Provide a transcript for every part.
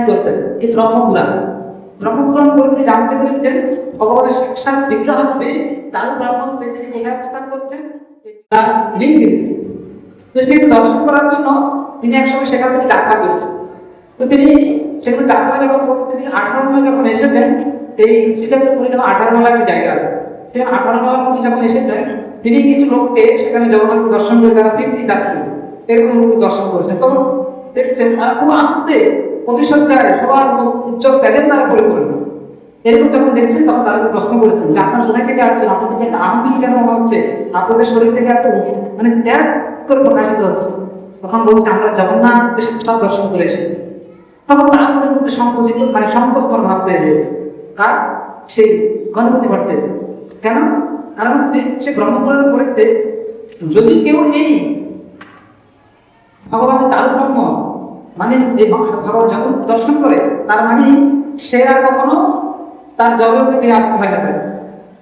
করতেন। এই ব্রহ্মপুরাণ করে তিনি জানতে পেরেছেন ভগবানের সাক্ষাৎ বিগ্রহ হবে তার ব্রাহ্মণ তিনি কোথায় অবস্থান করছেন, তার নীলগিরিতে। তো সেটা দর্শন করার জন্য তিনি একসময় সেখান থেকে যাত্রা করেছেন। তো তিনি সেখানে যাত্রা যখন করছেন, তিনি 18 যখন এসেছেন, এই শ্রীকান্তপুরে যেন 18 একটি জায়গা আছে, সেই 18 মধ্যে যখন এসেছেন তিনি কিছু লোককে সেখানে জগন্নাথ দর্শন করে তারা তৃপ্তি যাচ্ছিল, এরকম লোককে দর্শন করেছেন। তখন দেখছেন তারা খুব আনন্দে প্রতিশয্যায় সবার উজ্জ্বল তাদের দ্বারা পরিপূর্ণ। এরকম যখন দেখছেন তখন তাদেরকে প্রশ্ন করেছেন যে আপনারা কোথায় থেকে আসছেন, আপনাদের এত আনন্দিত কেন মনে হচ্ছে, আপনাদের শরীর থেকে এত মানে ত্যাগ করে প্রকাশিত হচ্ছে। তখন বলছে আমরা জগন্নাথ সাক্ষাৎ দর্শন করে এসেছি। তখন তাদের মধ্যে সংকোচিত মানে সংকোচন ভাব তৈরি হয়েছে। কার? সেই গণপতি ভট্টের। কেন? কারণ হচ্ছে সে ব্রহ্মপুরাণ পড়েছে যদি কেউ এই ভগবানের চারুব্রহ্ম মানে এই ভগবান জগৎ দর্শন করে, তার মানে সে আর কখনো তার জগৎকে ফিরে আসতে হয় না,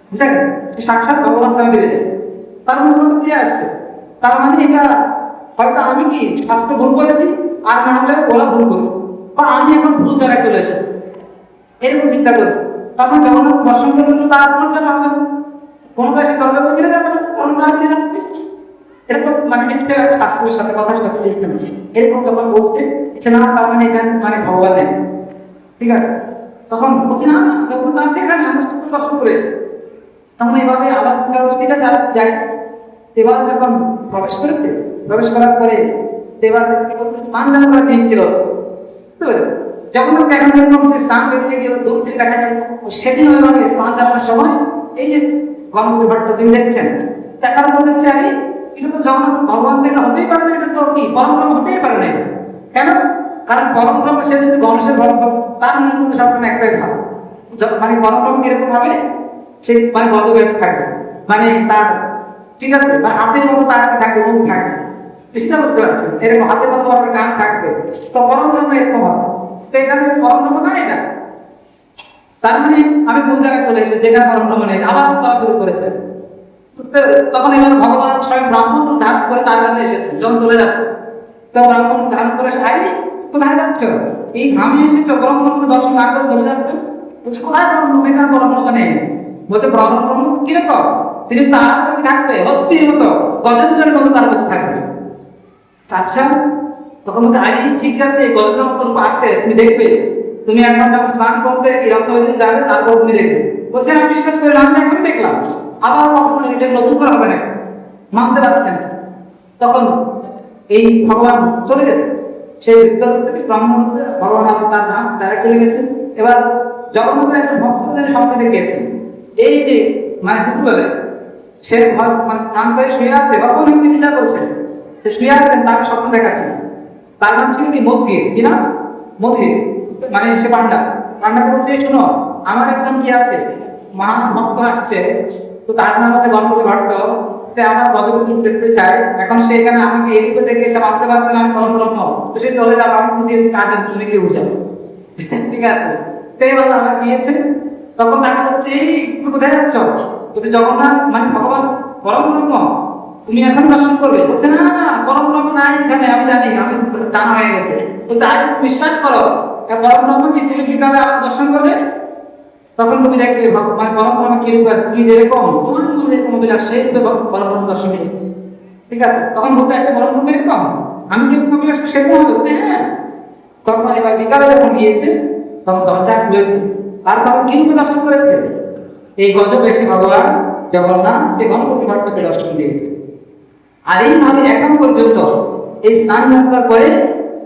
বুঝা গেল? সে সাক্ষাৎ ভগবান তার ফিরে যায়, তার মনে হয়তো ফিরে আসছে। তার মানে এটা হয়তো আমি কি শাস্ত্র ভুল করেছি, আর না হলে ওরা ভুল করেছে, বা আমি এখন ভুল জায়গায় চলে এসেছি, এরকম চিন্তা করছে। তখন জগন্নাথ দর্শন করবে তো তার কোনো জানা হবে না, কোনো কাছে দরজা ফিরে যাবে না, কারণ তার ফিরে যাবে। এটা তো মানে একটা শাস্ত্রের সাথে কথার সাথে এরকম যখন বলছে না, তার মানে এটা মানে ভগবান নেই, ঠিক আছে? তখন বলছি না যখন আছে এখানে আমরা দর্শন করেছি। তখন এইভাবে আবার ঠিক আছে যাই। এবার যখন প্রবেশ করার পরে এবার স্নান যেন করার দিন ছিল, বুঝতে পেরেছে? যখন দেখা যেরকম সে স্নান বেরিয়ে গিয়ে দূর থেকে দেখা যায়, সেদিন ওইভাবে স্নান যাওয়ার সময় এই যে গণপতি ভট্ট তিনি দেখছেন, দেখার পর দেখছে আরে এটা তো জগন্নাথ ভগবান থেকে হতেই পারে না, এটা তো কি পরমব্রহ্ম হতেই পারে না। কেন? কারণ পরমব্রহ্ম সে যদি গণেশের ভক্ত, তার মনে কিন্তু সবসময় একটাই ভাব, মানে পরমব্রহ্ম কিরকম ভাবে সে মানে গজবেশ থাকবে, মানে তার ঠিক আছে মানে হাতের মতো তার থাকবে, মুখ থাকবে, বুঝতে বুঝতে পারছেন? এরকম হাতের মতো আপনার কান থাকবে, তো পরমব্রহ্ম এরকম হবে। তো এখানে পরমব্রহ্ম না এটা, তার মানে আমি ভুল জায়গায় চলে এসেছি, যেখানে পরমব্রহ্ম নেই, আবার তারা শুরু করেছে। তখন এবার ভগবান স্বয়ং ব্রাহ্মণ ধারণ করে তার কাছে এসেছে, যখন চলে যাচ্ছে তো ব্রাহ্মণ ধারণ করে আরে কোথায় যাচ্ছ, এই ঘামে এসেছো, ব্রহ্মকে দর্শন না করে চলে যাচ্ছ। বলছে কোথায় ব্রহ্ম, এখানে ব্রহ্ম নেই। বলছে ব্রহ্ম কিরকম, তিনি তাড়াতাড়ি থাকবে, হস্তির মতো গজেন্দ্রের মতো তার মধ্যে থাকবে। আচ্ছা, তখন বলছে আরে ঠিক আছে গজেন্দ্রের মতো রূপ আছে, তুমি দেখবে, তুমি এখন যখন স্নান করতে রক্তবেদী যাবে তারপর তুমি দেখবে। বলছে আমি বিশ্বাস করি আমি এখনই দেখলাম, আবার কখনো এটা নতুন করে হবে না, মানতে পারছেন। তখন এই ভগবান চলে গেছে, সেই বৃত্তান্ত থেকে ভগবান আবার তার ধাম তারা চলে গেছে। এবার জগন্নাথের একজন ভক্তদের স্বপ্নে দেখেছেন এই যে মানে দুপুরবেলায় সে মানে প্রান্তরে শুয়ে আছে, ভগবান একটি লীলা করছেন, সে শুয়ে আছেন, তার স্বপ্ন দেখাচ্ছেন। তার নাম ছিল কি মধ্যে, কি না মধ্যে, মানে সে পান্ডাকে বলছে শোনো আমার একজন কি আছে মহান ভক্ত আসছে, তো তার নাম হচ্ছে গণপতি ভট্ট, সে আমার ভগবতী দেখতে চায়, এখন সে এখানে আমাকে এই রূপে দেখে সে ভাবতে পারছে না আমি পরমব্রহ্ম, তো সে চলে যাবে, আমি বুঝিয়েছি কাজে তুমি কি বুঝাবো, ঠিক আছে? সেই বলে আমরা গিয়েছে। তখন দেখা যাচ্ছে এই তুমি কোথায় যাচ্ছ, বলছে জগন্নাথ মানে ভগবান পরমব্রহ্ম, তুমি এখন দর্শন করবে। বলছে না না পরমব্রহ্ম নাই এখানে, আমি জানি, আমি জানা হয়ে গেছে। বলছে আরে বিশ্বাস করো পরমব্রহ্ম কি, তুমি কিভাবে দর্শন করবে, তখন তুমি দেখবে মানে পরমব্রহ্ম কি রূপ আছে, তুমি যেরকম তোমার মধ্যে যেরকম বিলাস সেই রূপে পরমব্রহ্ম দর্শন করবে, ঠিক আছে? তখন বলছে আচ্ছা পরমব্রহ্ম এরকম আমি যেরকম বিলাস সেরকম হবে। বলছে হ্যাঁ। তখন এবার বিকালে যখন গিয়েছে তখন দরজা খুলেছে, আর তখন কি রূপে দর্শন করেছে, এই গজবেশী ভগবান জগন্নাথ সে গণপতি ভট্টকে দর্শন দিয়েছে। আর এইভাবে এখন পর্যন্ত এই স্নান যাত্রার পরে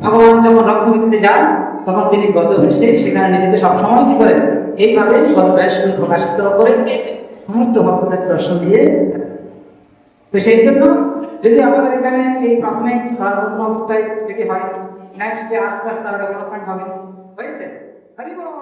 ভগবান যখন রত্নগিরিতে যান তখন তিনি গজবেশে সেখানে নিজেকে সবসময় কি করেন, এইভাবে গজবেশ প্রকাশিত করে সমস্ত ভক্তদের দর্শন দিয়ে। তো সেই জন্য যদি আমাদের এখানে এই প্রাথমিক প্রথম অবস্থায় থেকে হয়, নেক্সট আস্তে আস্তে ডেভেলপমেন্ট হবে, হয়েছে। হরি বল।